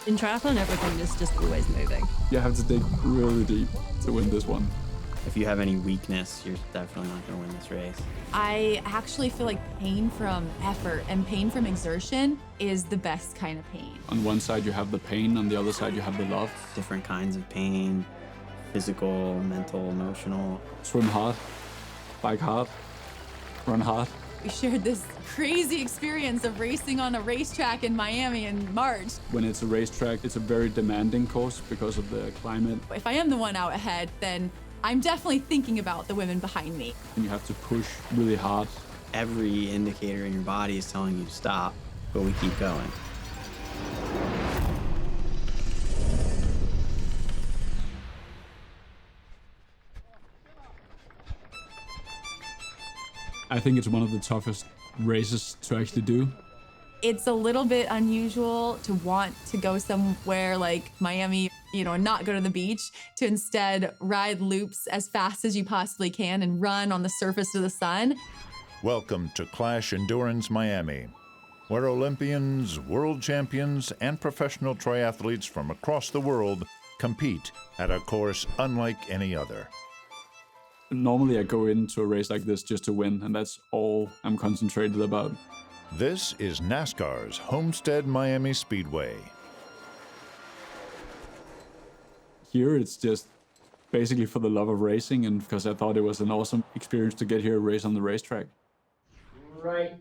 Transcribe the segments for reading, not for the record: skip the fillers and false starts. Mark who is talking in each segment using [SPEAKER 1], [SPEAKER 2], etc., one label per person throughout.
[SPEAKER 1] In triathlon, everything is just always moving.
[SPEAKER 2] You have to dig really deep to win this one.
[SPEAKER 3] If you have any weakness, you're definitely not going to win this race.
[SPEAKER 4] I actually feel like pain from effort and pain from exertion is the best kind of pain.
[SPEAKER 2] On one side you have the pain, on the other side you have the love.
[SPEAKER 3] Different kinds of pain, physical, mental, emotional.
[SPEAKER 2] Swim hard, bike hard, run hard.
[SPEAKER 4] We shared this crazy experience of racing on a racetrack in Miami in March.
[SPEAKER 2] When it's a racetrack, it's a very demanding course because of the climate.
[SPEAKER 4] If I am the one out ahead, then I'm definitely thinking about the women behind me.
[SPEAKER 2] And you have to push really hard.
[SPEAKER 3] Every indicator in your body is telling you to stop, but we keep going.
[SPEAKER 2] I think it's one of the toughest races to actually do.
[SPEAKER 4] It's a little bit unusual to want to go somewhere like Miami, and not go to the beach, to instead ride loops as fast as you possibly can and run on the surface of the sun.
[SPEAKER 5] Welcome to Clash Endurance Miami, where Olympians, world champions, and professional triathletes from across the world compete at a course unlike any other.
[SPEAKER 2] Normally I go into a race like this just to win, and that's all I'm concentrated about.
[SPEAKER 5] This is NASCAR's Homestead Miami Speedway.
[SPEAKER 2] Here it's just basically for the love of racing and because I thought it was an awesome experience to get here and race on the racetrack.
[SPEAKER 6] Right,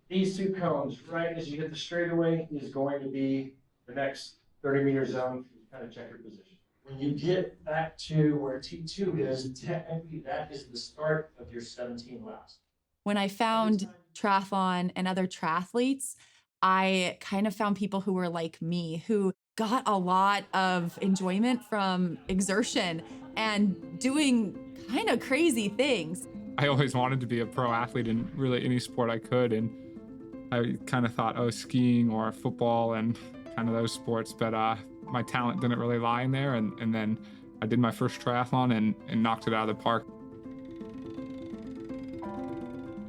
[SPEAKER 6] these two cones, right as you hit the straightaway, is going to be the next 30-meter zone. Kind of check your position. When you get back to where T2 is, technically that is the start of your 17 laps.
[SPEAKER 4] When I found triathlon and other triathletes, I kind of found people who were like me, who got a lot of enjoyment from exertion and doing kind of crazy things.
[SPEAKER 7] I always wanted to be a pro athlete in really any sport I could, and I kind of thought, skiing or football and kind of those sports, but my talent didn't really lie in there, and then I did my first triathlon and knocked it out of the park.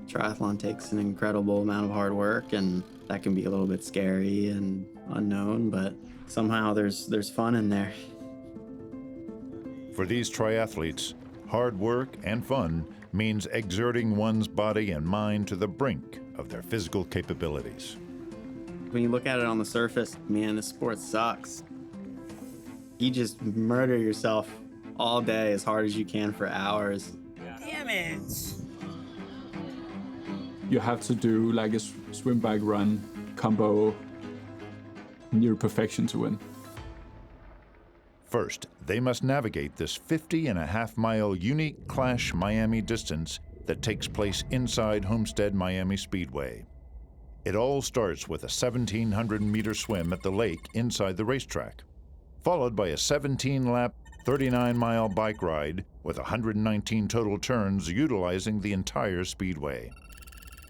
[SPEAKER 3] Triathlon takes an incredible amount of hard work, and that can be a little bit scary and unknown, but somehow there's fun in there.
[SPEAKER 5] For these triathletes, hard work and fun means exerting one's body and mind to the brink of their physical capabilities.
[SPEAKER 3] When you look at it on the surface, man, this sport sucks. You just murder yourself all day as hard as you can for hours. Damn it!
[SPEAKER 2] You have to do like a swim, bike, run combo near perfection to win.
[SPEAKER 5] First, they must navigate this 50.5-mile unique Clash Miami distance that takes place inside Homestead Miami Speedway. It all starts with a 1,700-meter swim at the lake inside the racetrack, followed by a 17-lap, 39-mile bike ride with 119 total turns utilizing the entire speedway.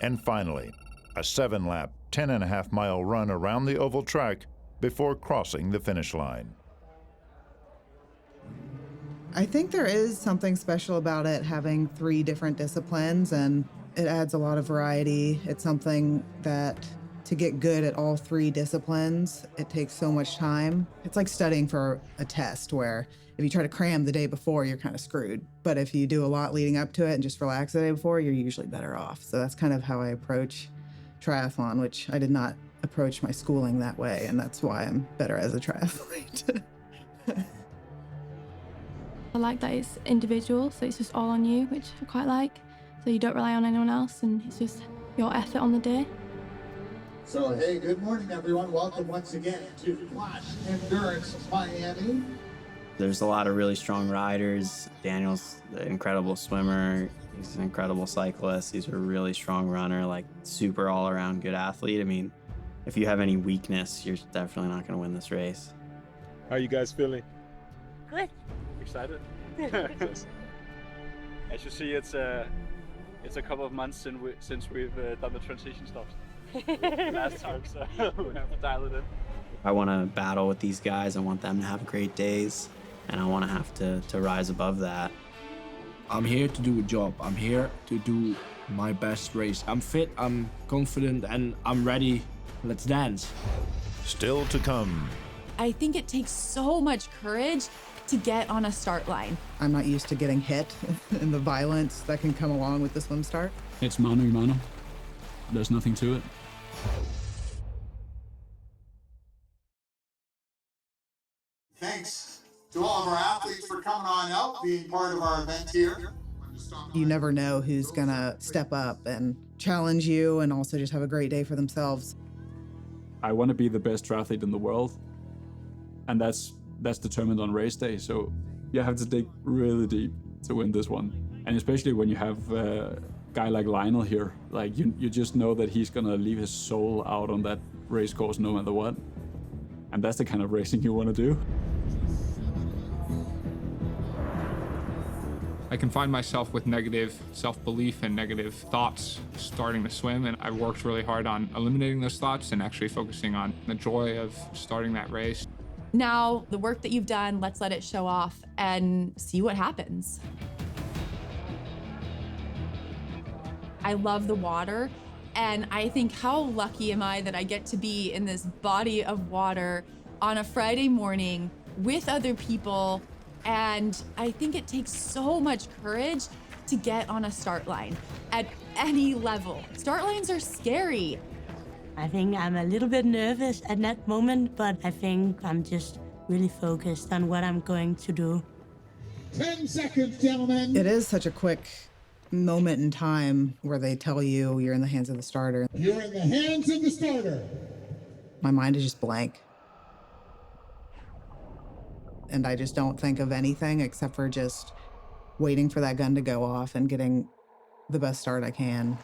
[SPEAKER 5] And finally, a 7-lap, 10.5-mile run around the oval track before crossing the finish line.
[SPEAKER 8] I think there is something special about it having 3 different disciplines, and it adds a lot of variety. It's something that to get good at all 3 disciplines, it takes so much time. It's like studying for a test where if you try to cram the day before, you're kind of screwed. But if you do a lot leading up to it and just relax the day before, you're usually better off. So that's kind of how I approach triathlon, which I did not approach my schooling that way, and that's why I'm better as a triathlete.
[SPEAKER 9] I like that it's individual, so it's just all on you, which I quite like. So you don't rely on anyone else, and it's just your effort on the day.
[SPEAKER 10] So, hey, good morning, everyone. Welcome once again to Clash Endurance Miami.
[SPEAKER 3] There's a lot of really strong riders. Daniel's an incredible swimmer. He's an incredible cyclist. He's a really strong runner, like super all-around good athlete. I mean, if you have any weakness, you're definitely not going to win this race.
[SPEAKER 11] How are you guys feeling?
[SPEAKER 12] Good.
[SPEAKER 11] Excited? As you see, it's a couple of months since we've done the transition stops last time, so we have to dial it in.
[SPEAKER 3] I want to battle with these guys. I want them to have great days, and I want to have to rise above that.
[SPEAKER 13] I'm here to do a job. I'm here to do my best race. I'm fit, I'm confident, and I'm ready. Let's dance.
[SPEAKER 5] Still to come,
[SPEAKER 4] I think it takes so much courage to get on a start line.
[SPEAKER 8] I'm not used to getting hit and the violence that can come along with the swim start.
[SPEAKER 2] It's mano a mano. There's nothing to it.
[SPEAKER 10] Thanks to all of our athletes for coming on out, being part of our event here.
[SPEAKER 8] You never know who's gonna step up and challenge you and also just have a great day for themselves.
[SPEAKER 2] I want to be the best triathlete in the world, and that's determined on race day. So you have to dig really deep to win this one, and especially when you have a guy like Lionel here, like you just know that he's gonna leave his soul out on that race course no matter what, and that's the kind of racing you want to do.
[SPEAKER 7] I can find myself with negative self-belief and negative thoughts starting to swim, and I worked really hard on eliminating those thoughts and actually focusing on the joy of starting that race.
[SPEAKER 4] Now, the work that you've done, let's let it show off and see what happens. I love the water, and I think how lucky am I that I get to be in this body of water on a Friday morning with other people. And I think it takes so much courage to get on a start line at any level. Start lines are scary.
[SPEAKER 12] I think I'm a little bit nervous at that moment, but I think I'm just really focused on what I'm going to do.
[SPEAKER 10] 10 seconds, gentlemen.
[SPEAKER 8] It is such a quick moment in time where they tell you you're in the hands of the starter.
[SPEAKER 10] You're in the hands of the starter.
[SPEAKER 8] My mind is just blank. And I just don't think of anything except for just waiting for that gun to go off and getting the best start I can.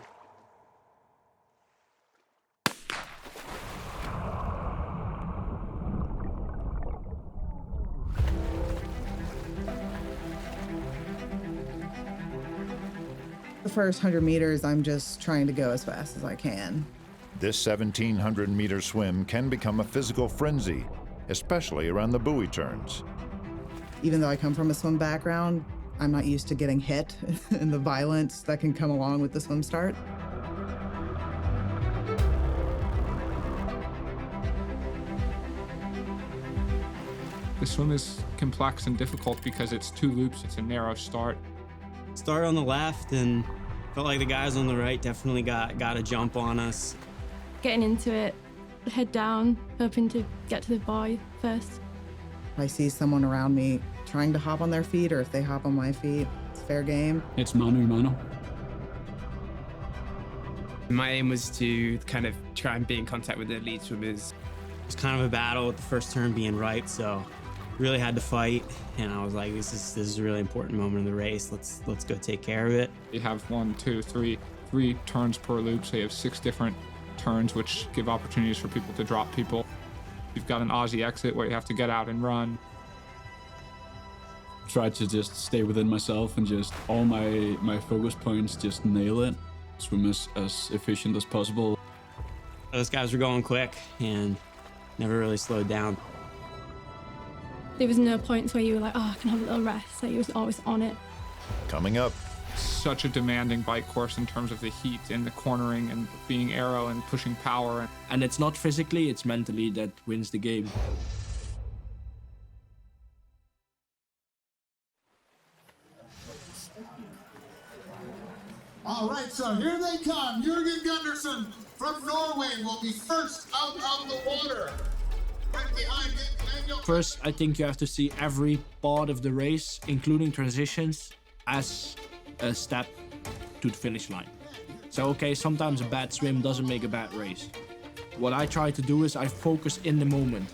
[SPEAKER 8] The first 100 meters, I'm just trying to go as fast as I can.
[SPEAKER 5] This 1,700-meter swim can become a physical frenzy, especially around the buoy turns.
[SPEAKER 8] Even though I come from a swim background, I'm not used to getting hit and the violence that can come along with the swim start.
[SPEAKER 7] The swim is complex and difficult because it's 2 loops, it's a narrow start.
[SPEAKER 3] Start on the left, and felt like the guys on the right definitely got a jump on us.
[SPEAKER 9] Getting into it, head down, hoping to get to the buoy first.
[SPEAKER 8] If I see someone around me trying to hop on their feet, or if they hop on my feet, it's fair game.
[SPEAKER 2] It's mano a mano.
[SPEAKER 14] My aim was to kind of try and be in contact with the lead swimmers.
[SPEAKER 3] It was kind of a battle with the first turn being right, so really had to fight. And I was like, this is a really important moment in the race. Let's go take care of it.
[SPEAKER 7] You have 1, 2, 3 turns per loop, so you have 6 different turns, which give opportunities for people to drop people. You've got an Aussie exit where you have to get out and run.
[SPEAKER 2] Try to just stay within myself and just all my focus points, just nail it. Swim as efficient as possible.
[SPEAKER 3] Those guys were going quick and never really slowed down.
[SPEAKER 9] There was no points where you were like, oh, I can have a little rest. Like, you was always on it.
[SPEAKER 5] Coming up,
[SPEAKER 7] Such a demanding bike course in terms of the heat and the cornering and being aero and pushing power.
[SPEAKER 13] And it's not physically, it's mentally that wins the game.
[SPEAKER 10] All right, so here they come. Jürgen Gunderson from Norway will be first out of the water. Right behind it, Daniel.
[SPEAKER 13] First, I think you have to see every part of the race, including transitions, as a step to the finish line. So, okay, sometimes a bad swim doesn't make a bad race. What I try to do is I focus in the moment.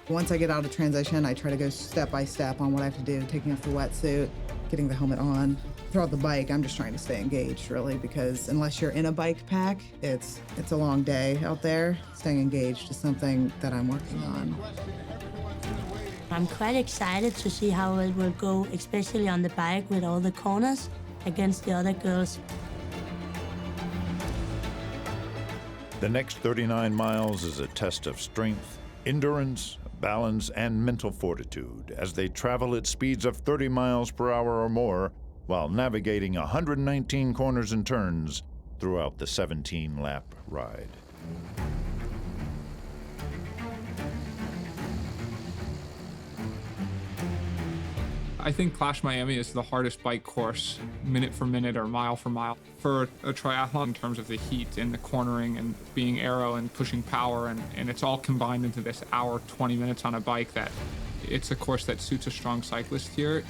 [SPEAKER 8] Once I get out of transition, I try to go step by step on what I have to do, taking off the wetsuit, getting the helmet on. Throughout the bike, I'm just trying to stay engaged, really, because unless you're in a bike pack, it's a long day out there. Staying engaged is something that I'm working on.
[SPEAKER 12] I'm quite excited to see how it will go, especially on the bike with all the corners against the other girls.
[SPEAKER 5] the next 39 miles is a test of strength, endurance, balance, and mental fortitude as they travel at speeds of 30 miles per hour or more while navigating 119 corners and turns throughout the 17-lap ride.
[SPEAKER 7] I think Clash Miami is the hardest bike course, minute for minute or mile for mile, for a triathlon in terms of the heat and the cornering and being aero and pushing power, and it's all combined into this hour, 20 minutes on a bike. That it's a course that suits a strong cyclist here.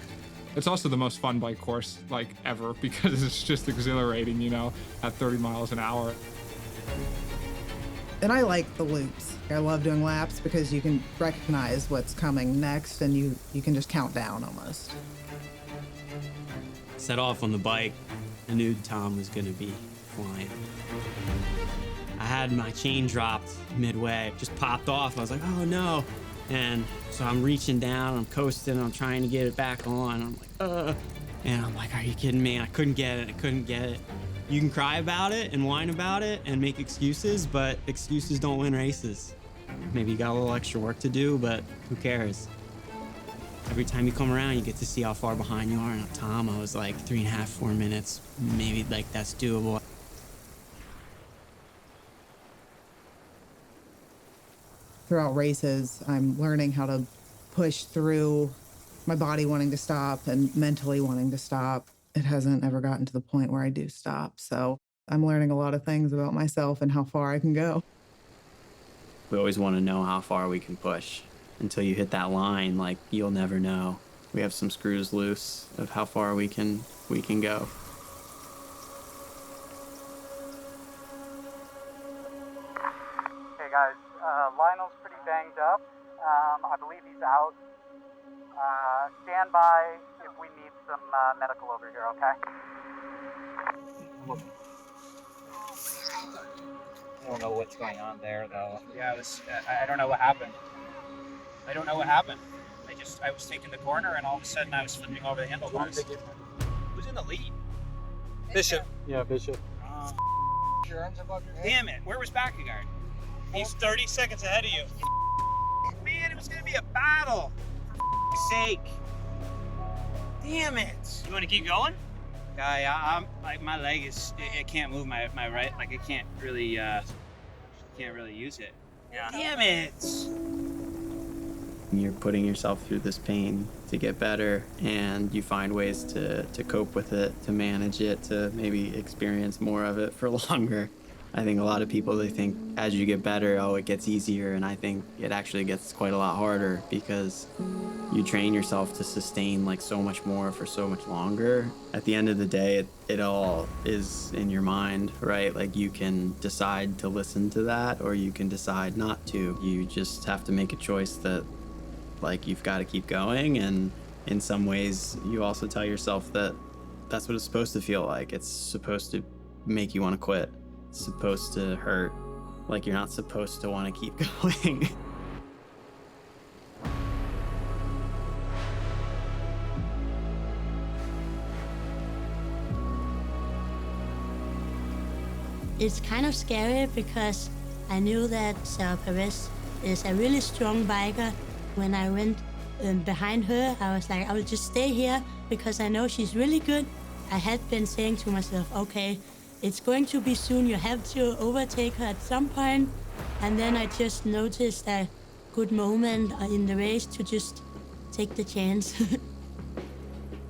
[SPEAKER 7] It's also the most fun bike course like ever because it's just exhilarating, you know, at 30 miles an hour.
[SPEAKER 8] And I like the loops. I love doing laps because you can recognize what's coming next and you can just count down almost.
[SPEAKER 3] Set off on the bike, I knew Tom was gonna be flying. I had my chain dropped midway, just popped off. I was like, oh no. And so I'm reaching down, I'm coasting, I'm trying to get it back on. I'm like, and I'm like, are you kidding me? I couldn't get it. You can cry about it and whine about it and make excuses, but excuses don't win races. Maybe you got a little extra work to do, but who cares? Every time you come around, you get to see how far behind you are. And Tom, I was like 3.5, 4 minutes. Maybe like that's doable.
[SPEAKER 8] Throughout races, I'm learning how to push through my body wanting to stop and mentally wanting to stop. It hasn't ever gotten to the point where I do stop. So I'm learning a lot of things about myself and how far I can go.
[SPEAKER 3] We always want to know how far we can push. Until you hit that line, like, you'll never know. We have some screws loose of how far we can go.
[SPEAKER 15] Hey guys, Lionel's pretty banged up. I believe he's out. Stand by if we need some medical over here, okay?
[SPEAKER 16] I don't know what's going on there, though. Yeah, I don't know what happened. I was taking the corner, and all of a sudden I was flipping over the handlebars. Who's in the lead? Bishop.
[SPEAKER 6] Yeah, Bishop.
[SPEAKER 16] Your arms above your head. Damn it! Where was Backegard? He's 30 seconds ahead of you. Man, it was gonna be a battle. For sake. Damn it! You want to keep going? Yeah, I'm like my leg is. It can't move my right. Like I can't really use it. Yeah. Damn it!
[SPEAKER 3] You're putting yourself through this pain to get better, and you find ways to cope with it, to manage it, to maybe experience more of it for longer. I think a lot of people, they think as you get better, oh, it gets easier, and I think it actually gets quite a lot harder because you train yourself to sustain like so much more for so much longer. At the end of the day, it all is in your mind, right? Like you can decide to listen to that or you can decide not to. You just have to make a choice that like you've got to keep going, and in some ways you also tell yourself that that's what it's supposed to feel like. It's supposed to make you want to quit. It's supposed to hurt. Like you're not supposed to want to keep going.
[SPEAKER 12] It's kind of scary because I knew that Sarah Perez is a really strong biker. When I went behind her, I was like, I will just stay here because I know she's really good. I had been saying to myself, okay, it's going to be soon, you have to overtake her at some point. And then I just noticed a good moment in the race to just take the chance.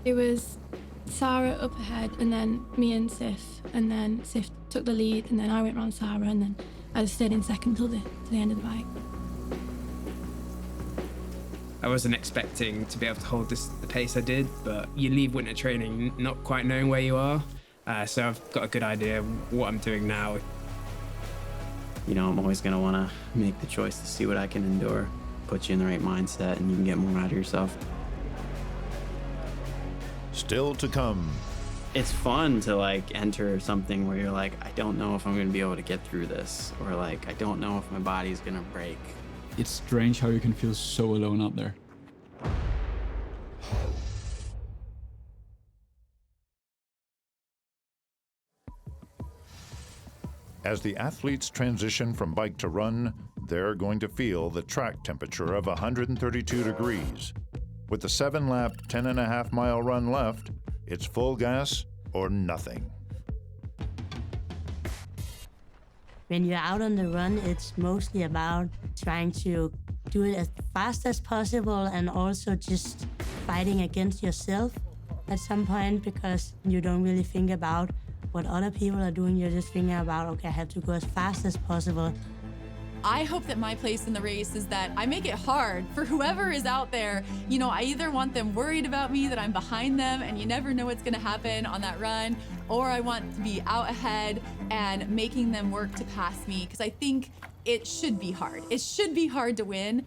[SPEAKER 9] It was Sarah up ahead and then me and Sif, and then Sif took the lead and then I went around Sarah and then I just stayed in second till the end of the bike.
[SPEAKER 14] I wasn't expecting to be able to hold the pace I did, but you leave winter training not quite knowing where you are. So I've got a good idea of what I'm doing now.
[SPEAKER 3] You know, I'm always going to want to make the choice to see what I can endure, put you in the right mindset, and you can get more out of yourself.
[SPEAKER 5] Still to come.
[SPEAKER 3] It's fun to like enter something where you're like, I don't know if I'm going to be able to get through this, or like, I don't know if my body's going to break.
[SPEAKER 2] It's strange how you can feel so alone out there.
[SPEAKER 5] As the athletes transition from bike to run, they're going to feel the track temperature of 132 degrees. With the 7-lap, 10.5-mile run left, it's full gas or nothing.
[SPEAKER 12] When you're out on the run, it's mostly about trying to do it as fast as possible and also just fighting against yourself at some point, because you don't really think about what other people are doing. You're just thinking about, okay, I have to go as fast as possible.
[SPEAKER 4] I hope that my place in the race is that I make it hard for whoever is out there. You know, I either want them worried about me, that I'm behind them and you never know what's gonna happen on that run, or I want to be out ahead and making them work to pass me, because I think it should be hard. It should be hard to win.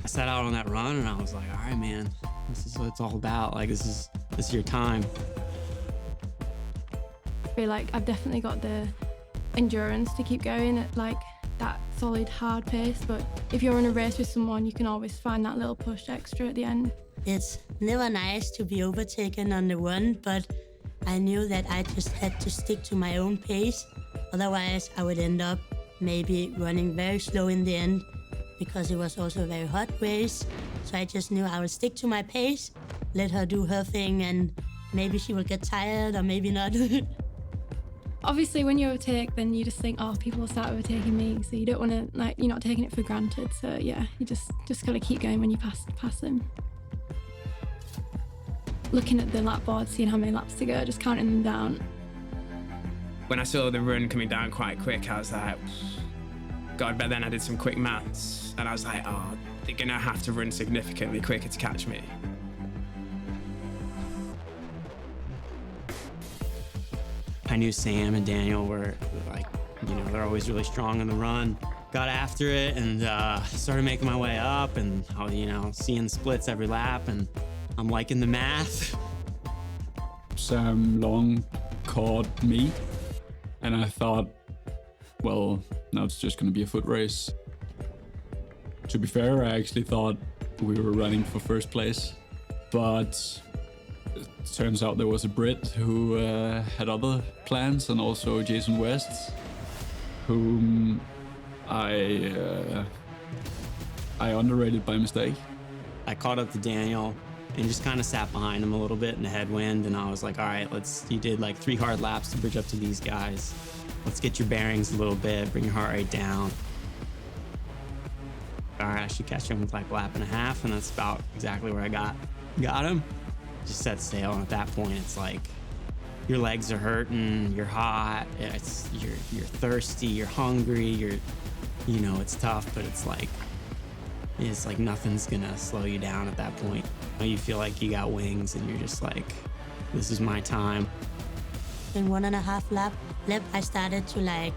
[SPEAKER 17] I set out on that run and I was like, all right, man, this is what it's all about. Like, this is your time.
[SPEAKER 9] I feel like I've definitely got the endurance to keep going at like that solid, hard pace. But if you're in a race with someone, you can always find that little push extra at the end.
[SPEAKER 12] It's never nice to be overtaken on the run, but I knew that I just had to stick to my own pace. Otherwise, I would end up maybe running very slow in the end, because it was also a very hot race. So I just knew I would stick to my pace, let her do her thing, and maybe she will get tired or maybe not.
[SPEAKER 9] Obviously, when you overtake, then you just think, oh, people will start overtaking me. So you don't want to, like, you're not taking it for granted. So yeah, you just got to keep going when you pass them. Looking at the lap board, seeing how many laps to go, just counting them down.
[SPEAKER 14] When I saw the run coming down quite quick, I was like, God, but then I did some quick maths and I was like, oh, they're gonna have to run significantly quicker to catch me.
[SPEAKER 17] I knew Sam and Daniel were like, you know, they're always really strong on the run. Got after it and started making my way up, and you know, seeing splits every lap, and I'm liking the math.
[SPEAKER 2] Sam Long caught me, and I thought, well, now it's just gonna be a foot race. To be fair, I actually thought we were running for first place, but it turns out there was a Brit who had other plans, and also Jason West, whom I underrated by mistake.
[SPEAKER 17] I caught up to Daniel and just kind of sat behind him a little bit in the headwind, and I was like, all right, you did like 3 hard laps to bridge up to these guys. Let's get your bearings a little bit, bring your heart rate down. All right, I should catch him with like a lap and a half, and that's about exactly where I got him. Just set sail, and at that point, it's like your legs are hurting, you're hot, you're thirsty, you're hungry, you know, it's tough, but it's like nothing's gonna slow you down at that point. You feel like you got wings, and you're just like, this is my time.
[SPEAKER 12] In 1.5 lap, I started to like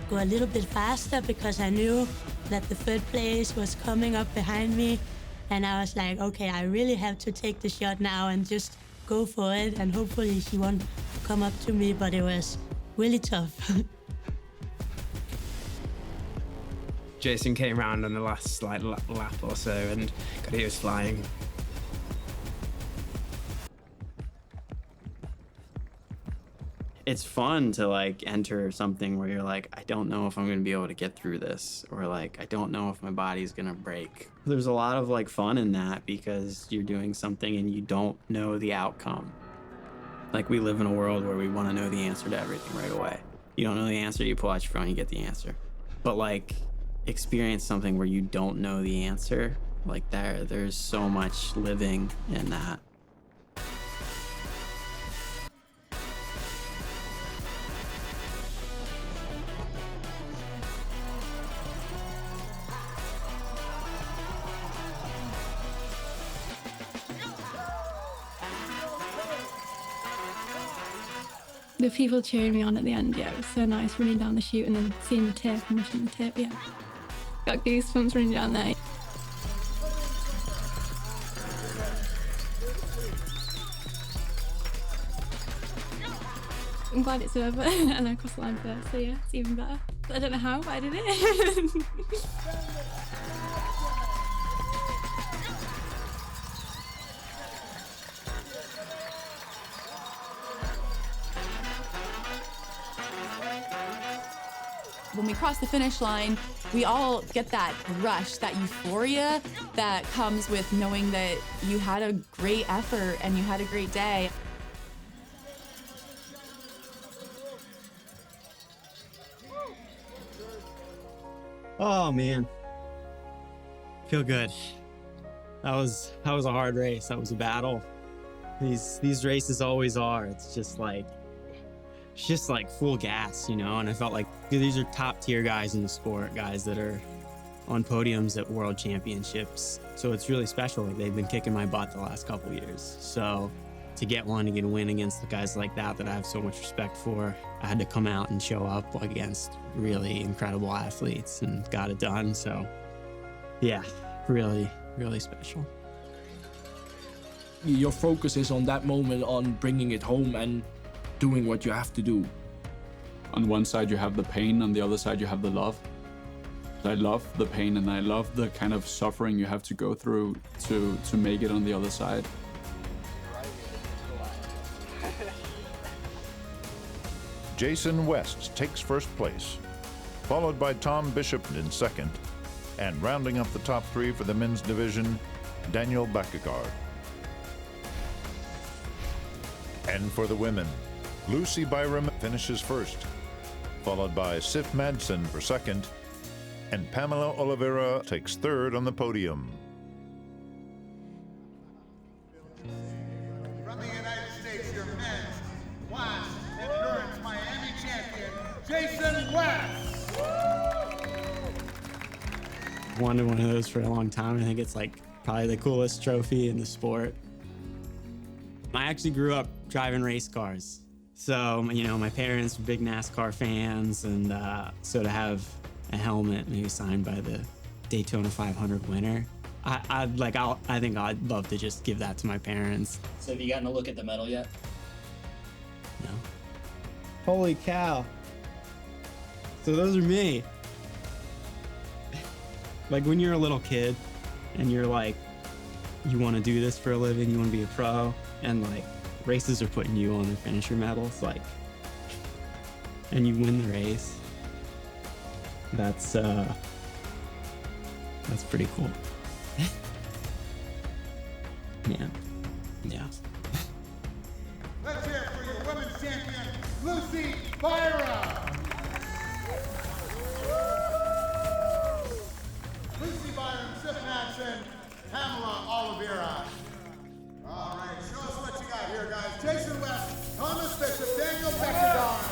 [SPEAKER 12] go a little bit faster, because I knew that the third place was coming up behind me. And I was like, okay, I really have to take the shot now and just go for it. And hopefully she won't come up to me, but it was really tough.
[SPEAKER 14] Jason came around on the last like lap or so, and God, he was flying.
[SPEAKER 3] It's fun to like enter something where you're like, I don't know if I'm gonna be able to get through this, or like, I don't know if my body's gonna break. There's a lot of like fun in that, because you're doing something and you don't know the outcome. Like, we live in a world where we want to know the answer to everything right away. You don't know the answer, you pull out your phone, you get the answer. But like, experience something where you don't know the answer, like there's so much living in that.
[SPEAKER 9] The people cheering me on at the end, yeah, it was so nice running down the chute and then seeing the tape and rushing the tape, yeah. Got goosebumps running down there. I'm glad it's over and I crossed the line first, so yeah, it's even better. I don't know how, but I did it.
[SPEAKER 4] When we cross the finish line, we all get that rush, that euphoria that comes with knowing that you had a great effort and you had a great day.
[SPEAKER 17] Oh man, feel good. That was a hard race. That was a battle. These races always are. It's just like full gas, you know. And I felt like these are top tier guys in the sport, guys that are on podiums at world championships. So it's really special. Like, they've been kicking my butt the last couple years. So to get a win against the guys like that I have so much respect for, I had to come out and show up against really incredible athletes and got it done. So yeah, really, really special.
[SPEAKER 13] Your focus is on that moment, on bringing it home and doing what you have to do.
[SPEAKER 2] On one side you have the pain, on the other side you have the love. I love the pain and I love the kind of suffering you have to go through to make it on the other side.
[SPEAKER 5] Jason West takes first place, followed by Tom Bishop in second, and rounding up the top three for the men's division, Daniel Bakkegaard. And for the women, Lucy Byram finishes first, followed by Sif Madsen for second, and Pamela Oliveira takes third on the podium.
[SPEAKER 10] From the United States, your men's class endurance Miami champion, Jason West.
[SPEAKER 17] Wanted one of those for a long time. I think it's like probably the coolest trophy in the sport. I actually grew up driving race cars. So, you know, my parents were big NASCAR fans, and so to have a helmet maybe signed by the Daytona 500 winner, I think I'd love to just give that to my parents.
[SPEAKER 18] So have you gotten a look at the medal yet?
[SPEAKER 17] No. Holy cow. So those are me. Like, when you're a little kid and you're like, you want to do this for a living, you want to be a pro, and like races are putting you on the finisher medals, like, and you win the race. That's pretty cool. Man, yeah.
[SPEAKER 10] Let's hear it for your women's champion, Lucy Byram. Lucy Byram, Sif Madsen, Pamela Oliveira. All right, show us what you got here, guys. Jason West, Thomas Bishop, Daniel Bakkegaard.